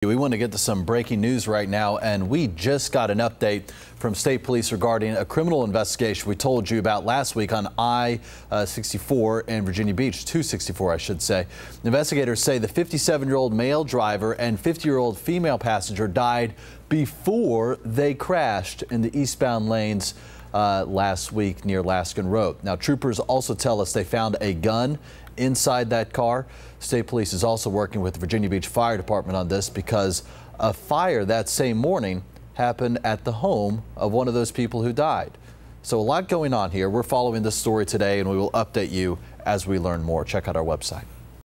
We want to get to some breaking news right now, and we just got an update from state police regarding a criminal investigation we told you about last week on I-264 in Virginia Beach, 264 I should say. Investigators say the 57-year-old male driver and 50-year-old female passenger died before they crashed in the eastbound lanes last week near Laskin Road. Now, troopers also tell us they found a gun inside that car. State police is also working with the Virginia Beach Fire Department on this because a fire that same morning happened at the home of one of those people who died. So a lot going on here. We're following this story today, and we will update you as we learn more. Check out our website.